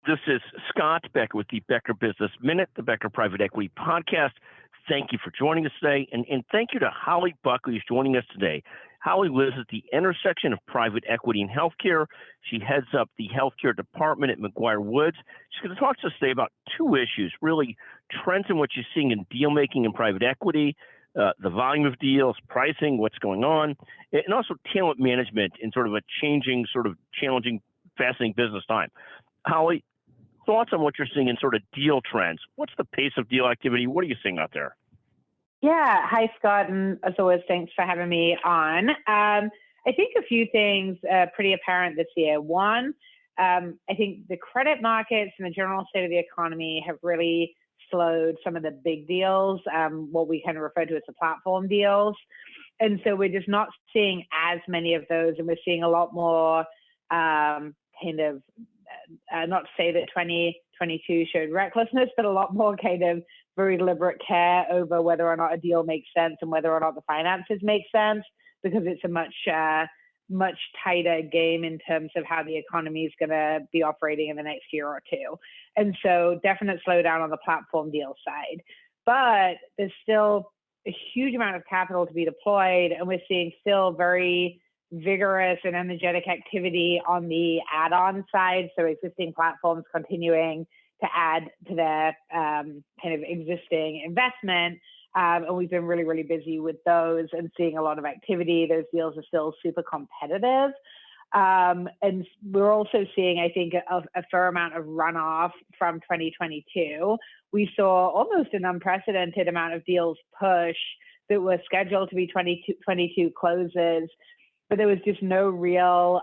This is Scott Becker with the Becker Business Minute, the Becker Private Equity Podcast. Thank you for joining us today, and thank you to Holly Buckley who's joining us today. Holly lives at the intersection of private equity and healthcare. She heads up the healthcare department at McGuireWoods. She's going to talk to us today about two issues, really trends in what you're seeing in deal making in private equity, the volume of deals, pricing, what's going on, and also talent management in sort of a changing, sort of challenging, fascinating business time. Holly, thoughts on what you're seeing in sort of deal trends? What's the pace of deal activity? What are you seeing out there? Yeah. Hi, Scott. And as always, thanks for having me on. I think a few things are pretty apparent this year. One, I think the credit markets and the general state of the economy have really slowed some of the big deals, what we kind of refer to as the platform deals. And so we're just not seeing as many of those. And we're seeing a lot more not to say that 2022 showed recklessness, but a lot more kind of very deliberate care over whether or not a deal makes sense and whether or not the finances make sense, because it's a much tighter game in terms of how the economy is going to be operating in the next year or two. And so definite slowdown on the platform deal side. But there's still a huge amount of capital to be deployed, and we're seeing still very vigorous and energetic activity on the add-on side. So existing platforms continuing to add to their kind of existing investment. And we've been really, really busy with those and seeing a lot of activity. Those deals are still super competitive. And we're also seeing, I think, a fair amount of runoff from 2022. We saw almost an unprecedented amount of deals push that were scheduled to be 2022 closes, but there was just no real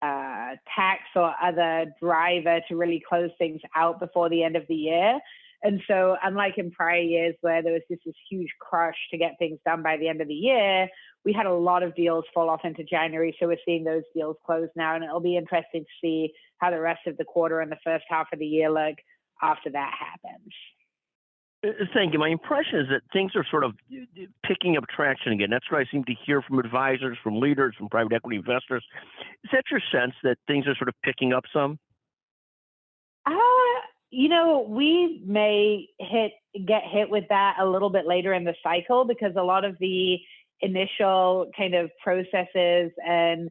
tax or other driver to really close things out before the end of the year. And so unlike in prior years where there was just this huge crush to get things done by the end of the year, we had a lot of deals fall off into January. So we're seeing those deals close now, and it'll be interesting to see how the rest of the quarter and the first half of the year look after that happens. Thank you. My impression is that things are sort of picking up traction again. That's what I seem to hear from advisors, from leaders, from private equity investors. Is that your sense that things are sort of picking up some? We may get hit with that a little bit later in the cycle, because a lot of the initial kind of processes and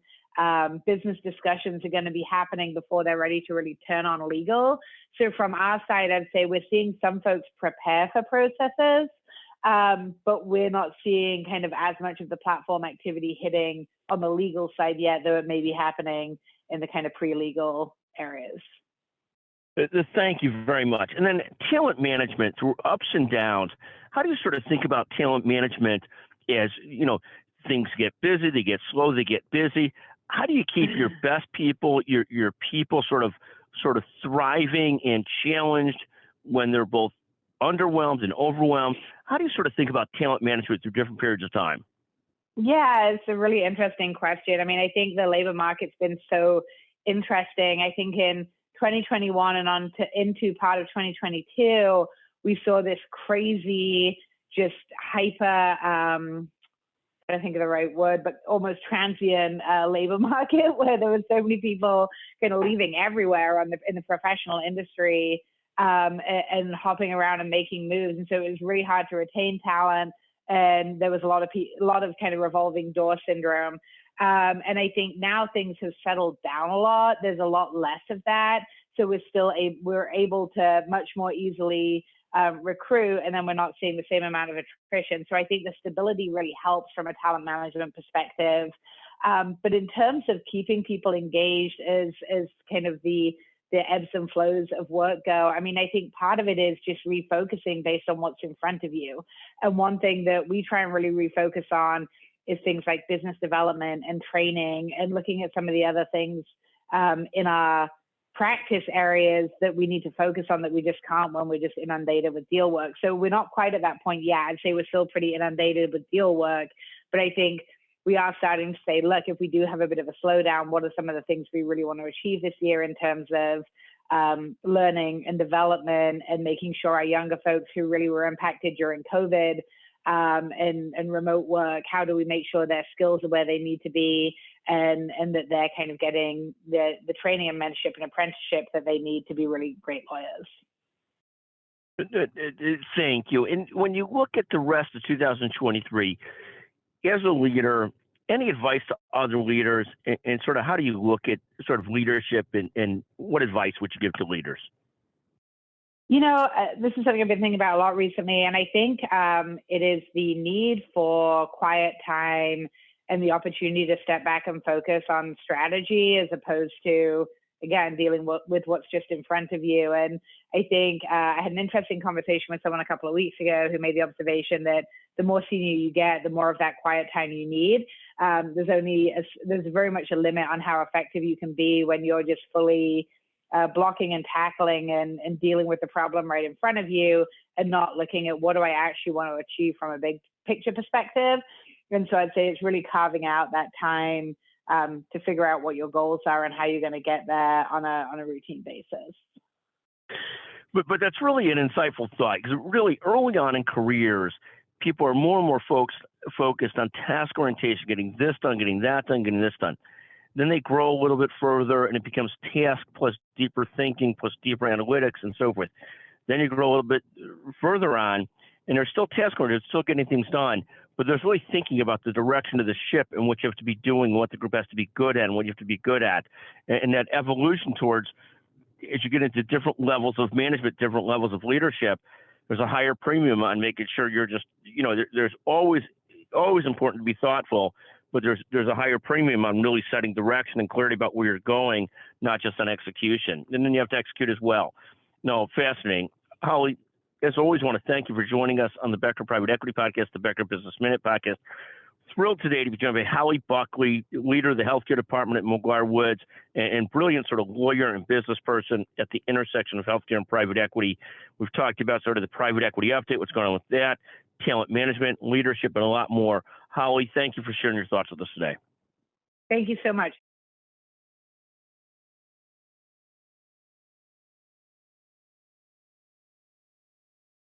business discussions are going to be happening before they're ready to really turn on legal. So from our side, I'd say we're seeing some folks prepare for processes, but we're not seeing kind of as much of the platform activity hitting on the legal side yet, though it may be happening in the kind of pre-legal areas. Thank you very much. And then talent management through ups and downs. How do you sort of think about talent management as, things get busy, they get slow, they get busy? How do you keep your best people, your people sort of thriving and challenged when they're both underwhelmed and overwhelmed? How do you sort of think about talent management through different periods of time? Yeah, it's a really interesting question. I mean, I think the labor market's been so interesting. I think in 2021 and into part of 2022, we saw this crazy, just hyper, I don't think of the right word, but almost transient labor market, where there were so many people kind of leaving everywhere in the professional industry and hopping around and making moves. And so it was really hard to retain talent. And there was a lot of kind of revolving door syndrome. And I think now things have settled down a lot. There's a lot less of that. So we're able to much more easily recruit, and then we're not seeing the same amount of attrition. So I think the stability really helps from a talent management perspective. But in terms of keeping people engaged as kind of the ebbs and flows of work go, I mean, I think part of it is just refocusing based on what's in front of you. And one thing that we try and really refocus on is things like business development and training, and looking at some of the other things in our practice areas that we need to focus on that we just can't when we're just inundated with deal work. So we're not quite at that point yet. I'd say we're still pretty inundated with deal work, but I think we are starting to say, look, if we do have a bit of a slowdown, what are some of the things we really want to achieve this year in terms of learning and development, and making sure our younger folks who really were impacted during COVID and remote work, how do we make sure their skills are where they need to be, and that they're kind of getting the training and mentorship and apprenticeship that they need to be really great lawyers. Thank you. And when you look at the rest of 2023, as a leader, any advice to other leaders, and sort of how do you look at sort of leadership, and what advice would you give to leaders? This is something I've been thinking about a lot recently, and I think it is the need for quiet time and the opportunity to step back and focus on strategy as opposed to, again, dealing with what's just in front of you. And I think I had an interesting conversation with someone a couple of weeks ago who made the observation that the more senior you get, the more of that quiet time you need. There's very much a limit on how effective you can be when you're just fully blocking and tackling and dealing with the problem right in front of you and not looking at what do I actually want to achieve from a big picture perspective. And so I'd say it's really carving out that time to figure out what your goals are and how you're going to get there on a routine basis. But that's really an insightful thought, because really early on in careers, people are more and more focused on task orientation, getting this done, getting that done, getting this done. Then they grow a little bit further, and it becomes task plus deeper thinking plus deeper analytics and so forth. Then you grow a little bit further on, and they're still task oriented, still getting things done, but there's really thinking about the direction of the ship and what you have to be doing, what the group has to be good at, and what you have to be good at. And that evolution towards, as you get into different levels of management, different levels of leadership, there's a higher premium on making sure you're just, there's always important to be thoughtful, but there's a higher premium on really setting direction and clarity about where you're going, not just on execution. And then you have to execute as well. No, fascinating. Holly, as always, I want to thank you for joining us on the Becker Private Equity Podcast, the Becker Business Minute Podcast. Thrilled today to be joined by Holly Buckley, leader of the healthcare department at McGuireWoods, and brilliant sort of lawyer and business person at the intersection of healthcare and private equity. We've talked about sort of the private equity update, what's going on with that, talent management, leadership, and a lot more. Holly, thank you for sharing your thoughts with us today. Thank you so much.